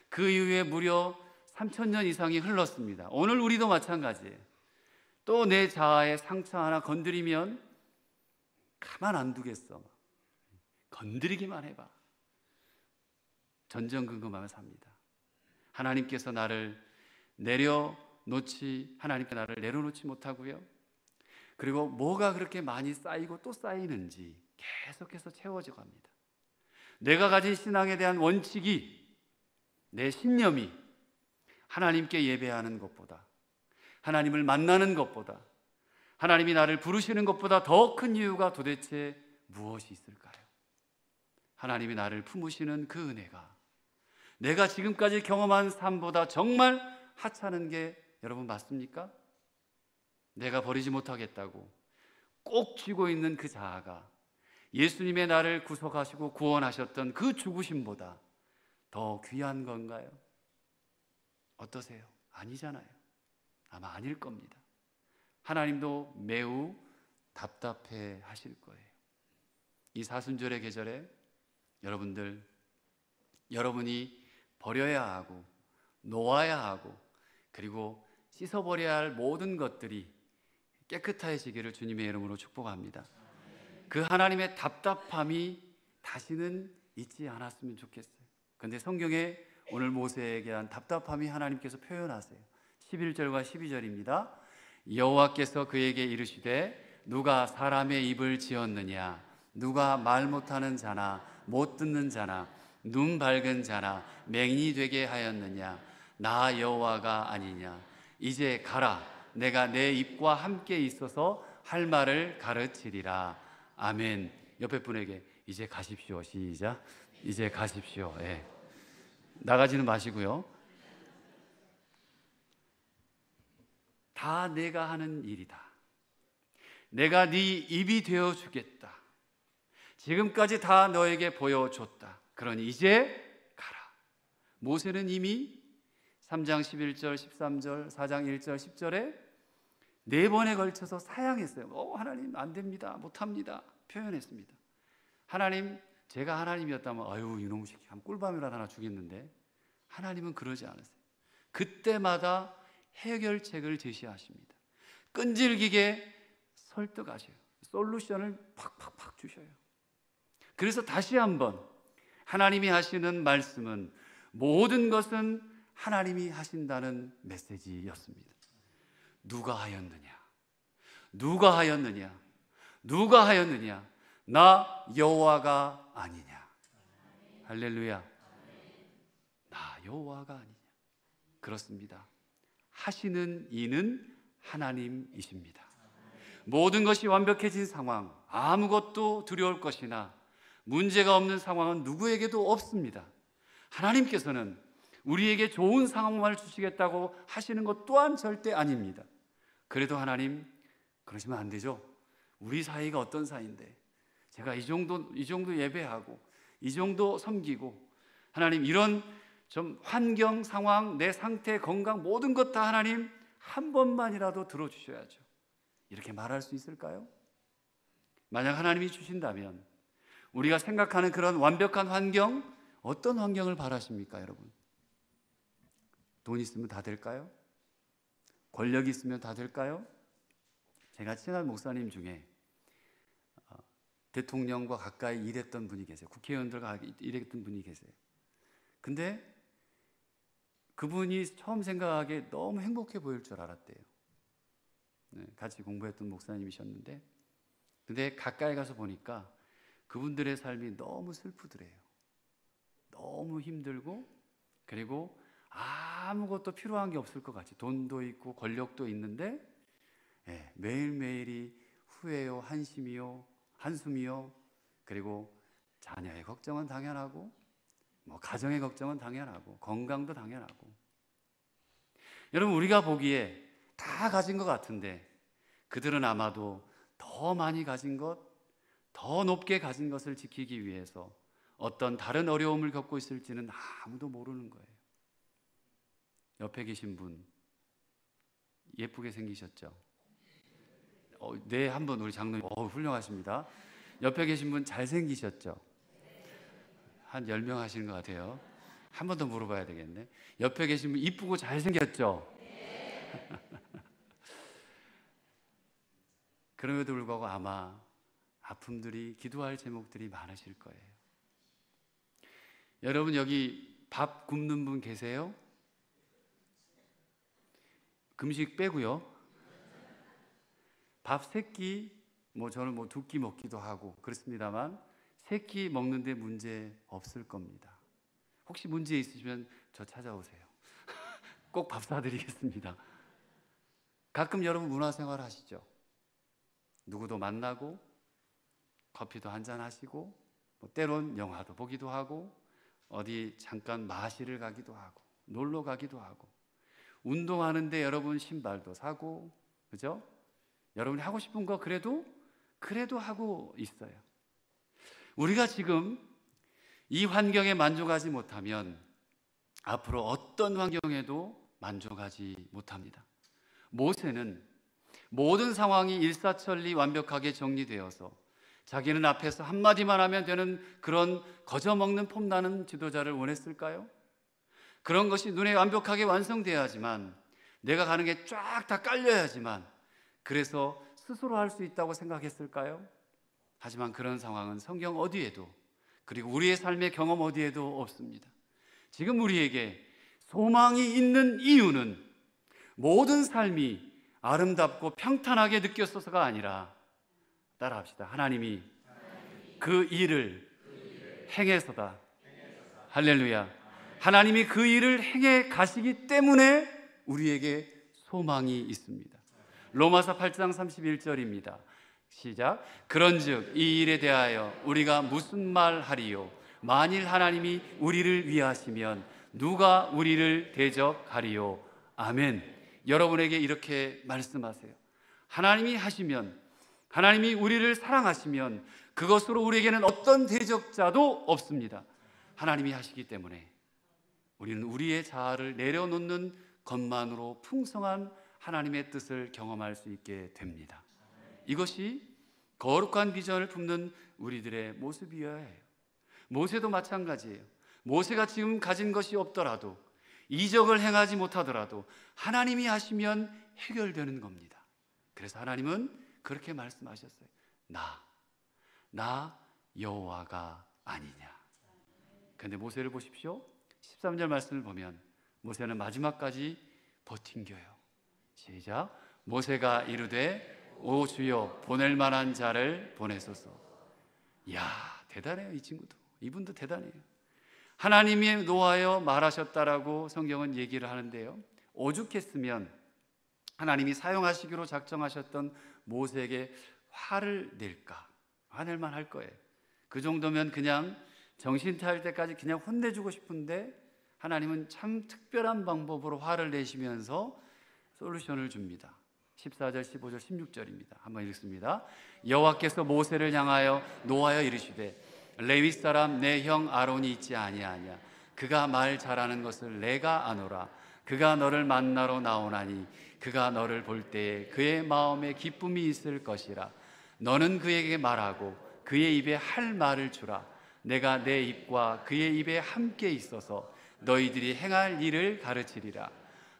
그 이후에 무려 3000년 이상이 흘렀습니다. 오늘 우리도 마찬가지예요. 또 내 자아의 상처 하나 건드리면 가만 안 두겠어. 건드리기만 해봐. 전전긍긍하며 삽니다. 하나님께서 나를 하나님께 나를 내려놓지 못하고요. 그리고 뭐가 그렇게 많이 쌓이고 또 쌓이는지 계속해서 채워져 갑니다. 내가 가진 신앙에 대한 원칙이, 내 신념이 하나님께 예배하는 것보다, 하나님을 만나는 것보다, 하나님이 나를 부르시는 것보다 더 큰 이유가 도대체 무엇이 있을까요? 하나님이 나를 품으시는 그 은혜가 내가 지금까지 경험한 삶보다 정말 하찮은 게 여러분 맞습니까? 내가 버리지 못하겠다고 꼭 쥐고 있는 그 자아가 예수님의 나를 구속하시고 구원하셨던 그 죽으심보다 더 귀한 건가요? 어떠세요? 아니잖아요. 아마 아닐 겁니다. 하나님도 매우 답답해 하실 거예요. 이 사순절의 계절에 여러분이 버려야 하고 놓아야 하고 그리고 씻어버려야 할 모든 것들이 깨끗해지기를 주님의 이름으로 축복합니다. 그 하나님의 답답함이 다시는 있지 않았으면 좋겠어요. 그런데 성경에 오늘 모세에게 한 답답함이 하나님께서 표현하세요. 11절과 12절입니다. 여호와께서 그에게 이르시되 누가 사람의 입을 지었느냐? 누가 말 못하는 자나 못 듣는 자나 눈 밝은 자나 맹인이 되게 하였느냐? 나 여호와가 아니냐? 이제 가라. 내가 내 입과 함께 있어서 할 말을 가르치리라. 아멘. 옆에 분에게 이제 가십시오. 시작. 이제 가십시오. 예. 나가지는 마시고요. 다 내가 하는 일이다. 내가 네 입이 되어 주겠다. 지금까지 다 너에게 보여줬다. 그러니 이제 가라. 모세는 이미 3장 11절, 13절, 4장 1절, 10절에 4번에 걸쳐서 사양했어요. 하나님 안 됩니다. 못합니다. 표현했습니다. 하나님, 제가 하나님이었다면 아유 이놈의 새끼 꿀밤이라도 하나 주겠는데 하나님은 그러지 않으세요. 그때마다 해결책을 제시하십니다. 끈질기게 설득하셔요. 솔루션을 팍팍팍 주셔요. 그래서 다시 한번 하나님이 하시는 말씀은 모든 것은 하나님이 하신다는 메시지였습니다. 누가 하였느냐? 누가 하였느냐? 누가 하였느냐? 나 여호와가 아니냐? 할렐루야. 나 여호와가 아니냐? 그렇습니다. 하시는 이는 하나님이십니다. 모든 것이 완벽해진 상황, 아무것도 두려울 것이나 문제가 없는 상황은 누구에게도 없습니다. 하나님께서는 우리에게 좋은 상황만을 주시겠다고 하시는 것 또한 절대 아닙니다. 그래도 하나님 그러시면 안 되죠. 우리 사이가 어떤 사이인데 제가 이 정도 예배하고 이 정도 섬기고 하나님 이런 좀 환경, 상황, 내 상태, 건강 모든 것 다 하나님 한 번만이라도 들어주셔야죠. 이렇게 말할 수 있을까요? 만약 하나님이 주신다면 우리가 생각하는 그런 완벽한 환경, 어떤 환경을 바라십니까, 여러분? 돈 있으면 다 될까요? 권력이 있으면 다 될까요? 제가 친한 목사님 중에 대통령과 가까이 일했던 분이 계세요. 국회의원들과 일했던 분이 계세요. 근데 그분이 처음 생각하기에 너무 행복해 보일 줄 알았대요. 네, 같이 공부했던 목사님이셨는데, 근데 가까이 가서 보니까 그분들의 삶이 너무 슬프더래요. 너무 힘들고, 그리고 아무것도 필요한 게 없을 것 같이, 돈도 있고 권력도 있는데 매일매일이 후회요, 한심이요, 한숨이요, 그리고 자녀의 걱정은 당연하고, 가정의 걱정은 당연하고, 건강도 당연하고. 여러분, 우리가 보기에 다 가진 것 같은데 그들은 아마도 더 많이 가진 것, 더 높게 가진 것을 지키기 위해서 어떤 다른 어려움을 겪고 있을지는 아무도 모르는 거예요. 옆에 계신 분 예쁘게 생기셨죠? 네, 한번 우리 장로님 훌륭하십니다. 옆에 계신 분 잘생기셨죠? 한 10명 하시는 것 같아요. 한 번 더 물어봐야 되겠네. 옆에 계신 분 이쁘고 잘생겼죠? 그럼에도 불구하고 아마 아픔들이, 기도할 제목들이 많으실 거예요. 여러분, 여기 밥 굶는 분 계세요? 금식 빼고요. 밥 3끼, 저는 2끼 먹기도 하고 그렇습니다만 3끼 먹는데 문제 없을 겁니다. 혹시 문제 있으시면 저 찾아오세요. 꼭 밥 사드리겠습니다. 가끔 여러분 문화생활 하시죠? 누구도 만나고 커피도 한잔 하시고, 때론 영화도 보기도 하고, 어디 잠깐 마시를 가기도 하고, 놀러 가기도 하고, 운동하는데 여러분 신발도 사고, 그죠? 여러분이 하고 싶은 거 그래도 하고 있어요. 우리가 지금 이 환경에 만족하지 못하면 앞으로 어떤 환경에도 만족하지 못합니다. 모세는 모든 상황이 일사천리 완벽하게 정리되어서 자기는 앞에서 한마디만 하면 되는 그런 거저먹는 폼나는 지도자를 원했을까요? 그런 것이 눈에 완벽하게 완성되어야지만, 내가 가는 게 쫙 다 깔려야지만, 그래서 스스로 할 수 있다고 생각했을까요? 하지만 그런 상황은 성경 어디에도, 그리고 우리의 삶의 경험 어디에도 없습니다. 지금 우리에게 소망이 있는 이유는 모든 삶이 아름답고 평탄하게 느꼈어서가 아니라, 따라합시다. 하나님이 그 일을 행해서다. 할렐루야. 하나님이 그 일을 행해 가시기 때문에 우리에게 소망이 있습니다. 로마서 8장 31절입니다. 시작. 그런즉 이 일에 대하여 우리가 무슨 말 하리요? 만일 하나님이 우리를 위하시면 누가 우리를 대적하리요? 아멘. 여러분에게 이렇게 말씀하세요. 하나님이 하시면, 하나님이 우리를 사랑하시면 그것으로 우리에게는 어떤 대적자도 없습니다. 하나님이 하시기 때문에 우리는 우리의 자아를 내려놓는 것만으로 풍성한 하나님의 뜻을 경험할 수 있게 됩니다. 이것이 거룩한 비전을 품는 우리들의 모습이어야 해요. 모세도 마찬가지예요. 모세가 지금 가진 것이 없더라도, 이적을 행하지 못하더라도 하나님이 하시면 해결되는 겁니다. 그래서 하나님은 그렇게 말씀하셨어요. 나 여호와가 아니냐. 그런데 모세를 보십시오. 13절 말씀을 보면 모세는 마지막까지 버틴겨요. 시작. 모세가 이르되 오 주여 보낼 만한 자를 보내소서. 이야, 대단해요. 이 친구도, 이분도 대단해요. 하나님이 노하여 말하셨다라고 성경은 얘기를 하는데요, 오죽했으면 하나님이 사용하시기로 작정하셨던 모세에게 화를 낼까? 화낼만 할 거예요. 그 정도면 그냥 정신 차릴 때까지 그냥 혼내주고 싶은데 하나님은 참 특별한 방법으로 화를 내시면서 솔루션을 줍니다. 14절, 15절, 16절입니다. 한번 읽습니다. 여호와께서 모세를 향하여 노하여 이르시되 레위 사람 내 형 아론이 있지 아니하냐. 그가 말 잘하는 것을 내가 아노라. 그가 너를 만나러 나오나니 그가 너를 볼 때에 그의 마음에 기쁨이 있을 것이라. 너는 그에게 말하고 그의 입에 할 말을 주라. 내가 내 입과 그의 입에 함께 있어서 너희들이 행할 일을 가르치리라.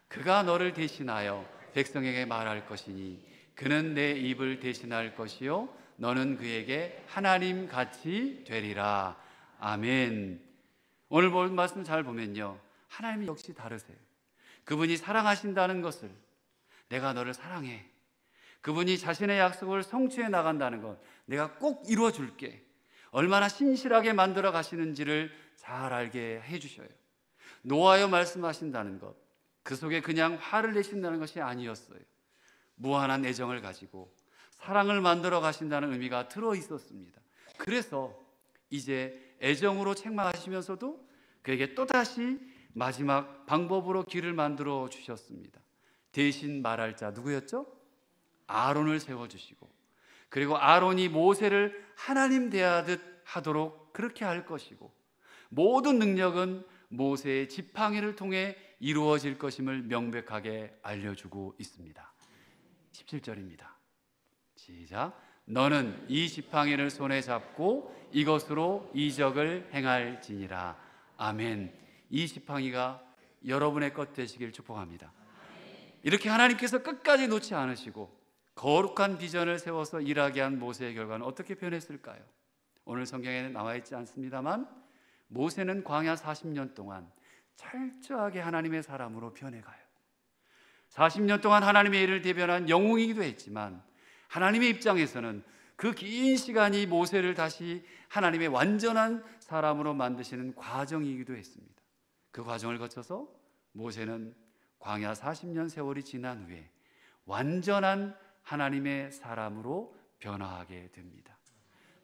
그가 너를 대신하여 백성에게 말할 것이니 그는 내 입을 대신할 것이요 너는 그에게 하나님 같이 되리라. 아멘. 오늘 본 말씀 잘 보면요, 하나님이 역시 다르세요. 그분이 사랑하신다는 것을, 내가 너를 사랑해, 그분이 자신의 약속을 성취해 나간다는 것, 내가 꼭 이루어 줄게, 얼마나 신실하게 만들어 가시는지를 잘 알게 해주셔요. 노하여 말씀하신다는 것, 그 속에 그냥 화를 내신다는 것이 아니었어요. 무한한 애정을 가지고 사랑을 만들어 가신다는 의미가 들어 있었습니다. 그래서 이제 애정으로 책망하시면서도 그에게 또다시 마지막 방법으로 길을 만들어 주셨습니다. 대신 말할 자 누구였죠? 아론을 세워주시고, 그리고 아론이 모세를 하나님 대하듯 하도록 그렇게 할 것이고, 모든 능력은 모세의 지팡이를 통해 이루어질 것임을 명백하게 알려주고 있습니다. 17절입니다. 시작. 너는 이 지팡이를 손에 잡고 이것으로 이적을 행할지니라. 아멘. 이 지팡이가 여러분의 것 되시길 축복합니다. 이렇게 하나님께서 끝까지 놓지 않으시고 거룩한 비전을 세워서 일하게 한 모세의 결과는 어떻게 변했을까요? 오늘 성경에는 나와 있지 않습니다만 모세는 광야 40년 동안 철저하게 하나님의 사람으로 변해가요. 40년 동안 하나님의 일을 대변한 영웅이기도 했지만 하나님의 입장에서는 그 긴 시간이 모세를 다시 하나님의 완전한 사람으로 만드시는 과정이기도 했습니다. 그 과정을 거쳐서 모세는 광야 40년 세월이 지난 후에 완전한 하나님의 사람으로 변화하게 됩니다.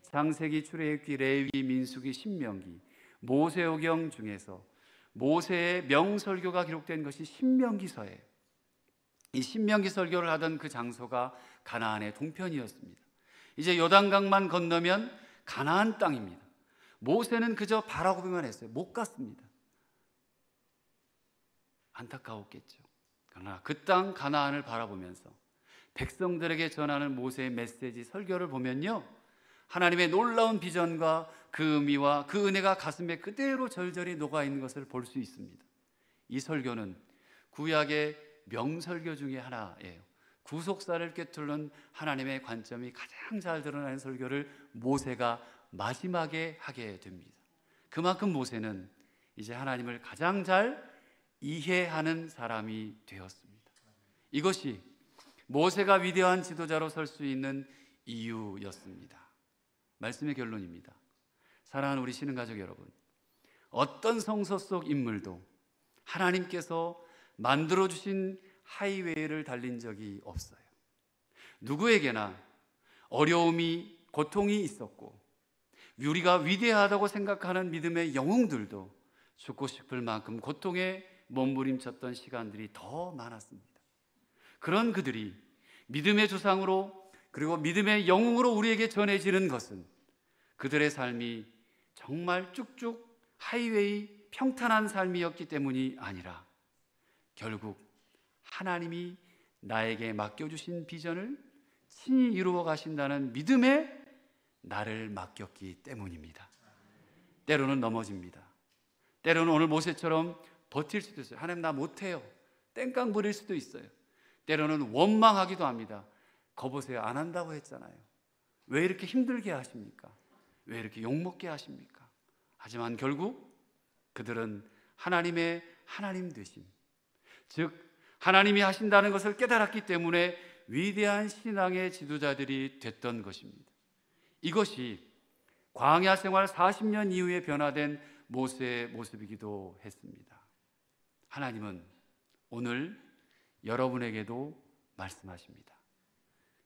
창세기, 출애굽기, 레위기, 민수기, 신명기, 모세오경 중에서 모세의 명설교가 기록된 것이 신명기서예요. 이 신명기 설교를 하던 그 장소가 가나안의 동편이었습니다. 이제 요단강만 건너면 가나안 땅입니다. 모세는 그저 바라보기만 했어요. 못 갔습니다. 안타까웠겠죠. 그러나 그 땅 가나안을 바라보면서 백성들에게 전하는 모세의 메시지 설교를 보면요, 하나님의 놀라운 비전과 그 의미와 그 은혜가 가슴에 그대로 절절히 녹아있는 것을 볼 수 있습니다. 이 설교는 구약의 명설교 중에 하나예요. 구속사를 꿰뚫는 하나님의 관점이 가장 잘 드러나는 설교를 모세가 마지막에 하게 됩니다. 그만큼 모세는 이제 하나님을 가장 잘 이해하는 사람이 되었습니다. 이것이 모세가 위대한 지도자로 설 수 있는 이유였습니다. 말씀의 결론입니다. 사랑하는 우리 신흥가족 여러분, 어떤 성서 속 인물도 하나님께서 만들어주신 하이웨이를 달린 적이 없어요. 누구에게나 어려움이, 고통이 있었고 우리가 위대하다고 생각하는 믿음의 영웅들도 죽고 싶을 만큼 고통에 몸부림쳤던 시간들이 더 많았습니다. 그런 그들이 믿음의 조상으로 그리고 믿음의 영웅으로 우리에게 전해지는 것은 그들의 삶이 정말 쭉쭉 하이웨이 평탄한 삶이었기 때문이 아니라 결국 하나님이 나에게 맡겨주신 비전을 친히 이루어 가신다는 믿음에 나를 맡겼기 때문입니다. 때로는 넘어집니다. 때로는 오늘 모세처럼 버틸 수도 있어요. 하나님 나 못해요. 땡깡 부릴 수도 있어요. 때로는 원망하기도 합니다. 거보세요, 안 한다고 했잖아요. 왜 이렇게 힘들게 하십니까? 왜 이렇게 욕먹게 하십니까? 하지만 결국 그들은 하나님의 하나님 되심, 즉 하나님이 하신다는 것을 깨달았기 때문에 위대한 신앙의 지도자들이 됐던 것입니다. 이것이 광야 생활 40년 이후에 변화된 모세의 모습이기도 했습니다. 하나님은 오늘 여러분에게도 말씀하십니다.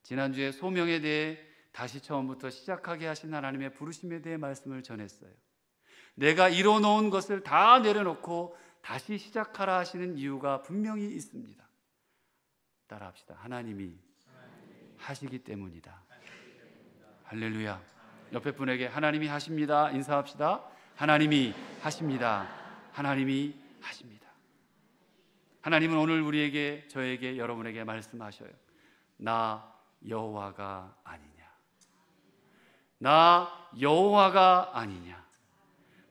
지난주에 소명에 대해 다시 처음부터 시작하게 하신 하나님의 부르심에 대해 말씀을 전했어요. 내가 이뤄놓은 것을 다 내려놓고 다시 시작하라 하시는 이유가 분명히 있습니다. 따라합시다. 하나님이 하시기 때문이다. 할렐루야. 옆에 분에게 하나님이 하십니다 인사합시다. 하나님이 하십니다. 하나님이 하십니다. 하나님은 오늘 우리에게, 저에게, 여러분에게 말씀하셔요. 나 여호와가 아니냐. 나 여호와가 아니냐.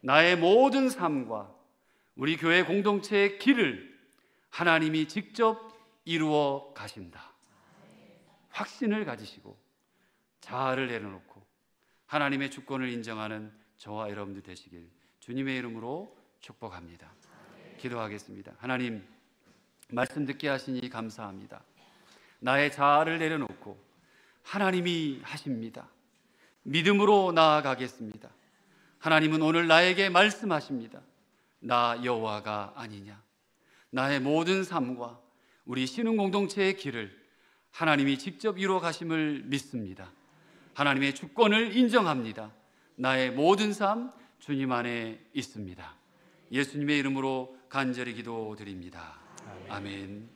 나의 모든 삶과 우리 교회 공동체의 길을 하나님이 직접 이루어 가신다. 확신을 가지시고 자아를 내려놓고 하나님의 주권을 인정하는 저와 여러분들 되시길 주님의 이름으로 축복합니다. 기도하겠습니다. 하나님, 말씀 듣게 하시니 감사합니다. 나의 자아를 내려놓고 하나님이 하십니다. 믿음으로 나아가겠습니다. 하나님은 오늘 나에게 말씀하십니다. 나 여호와가 아니냐. 나의 모든 삶과 우리 신흥 공동체의 길을 하나님이 직접 이루어 가심을 믿습니다. 하나님의 주권을 인정합니다. 나의 모든 삶 주님 안에 있습니다. 예수님의 이름으로 간절히 기도드립니다. 아멘.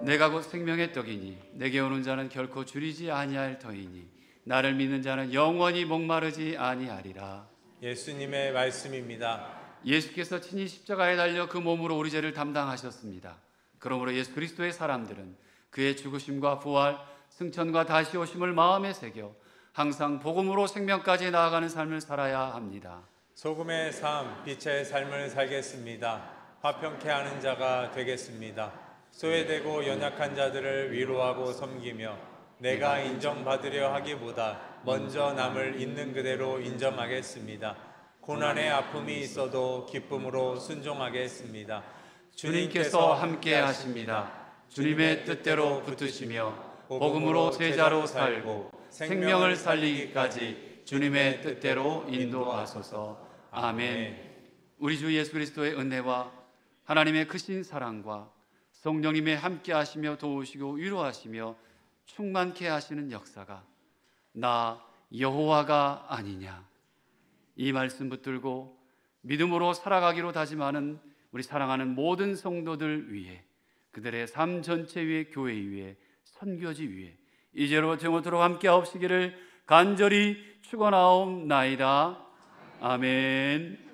내가 곧 생명의 떡이니 내게 오는 자는 결코 줄이지 아니할 터이니 나를 믿는 자는 영원히 목마르지 아니하리라. 예수님의 말씀입니다. 예수께서 친히 십자가에 달려 그 몸으로 우리 죄를 담당하셨습니다. 그러므로 예수 그리스도의 사람들은 그의 죽으심과 부활, 승천과 다시 오심을 마음에 새겨 항상 복음으로 생명까지 나아가는 삶을 살아야 합니다. 소금의 삶, 빛의 삶을 살겠습니다. 화평케 하는 자가 되겠습니다. 소외되고 연약한 자들을 위로하고 섬기며 내가 인정받으려 하기보다 먼저 남을 있는 그대로 인정하겠습니다. 고난의 아픔이 있어도 기쁨으로 순종하겠습니다. 주님께서 함께 하십니다. 주님의 뜻대로 붙으시며 복음으로 제자로 살고 생명을 살리기까지 주님의 뜻대로 인도하소서. 아멘. 우리 주 예수 그리스도의 은혜와 하나님의 크신 사랑과 성령님의 함께 하시며 도우시고 위로하시며 충만케 하시는 역사가 나 여호와가 아니냐, 이 말씀 붙들고 믿음으로 살아가기로 다짐하는 우리 사랑하는 모든 성도들 위해, 그들의 삶 전체 위에, 교회 위에, 선교지 위에 이제로 영원토록 함께 하옵시기를 간절히 축원하옵나이다. 아멘.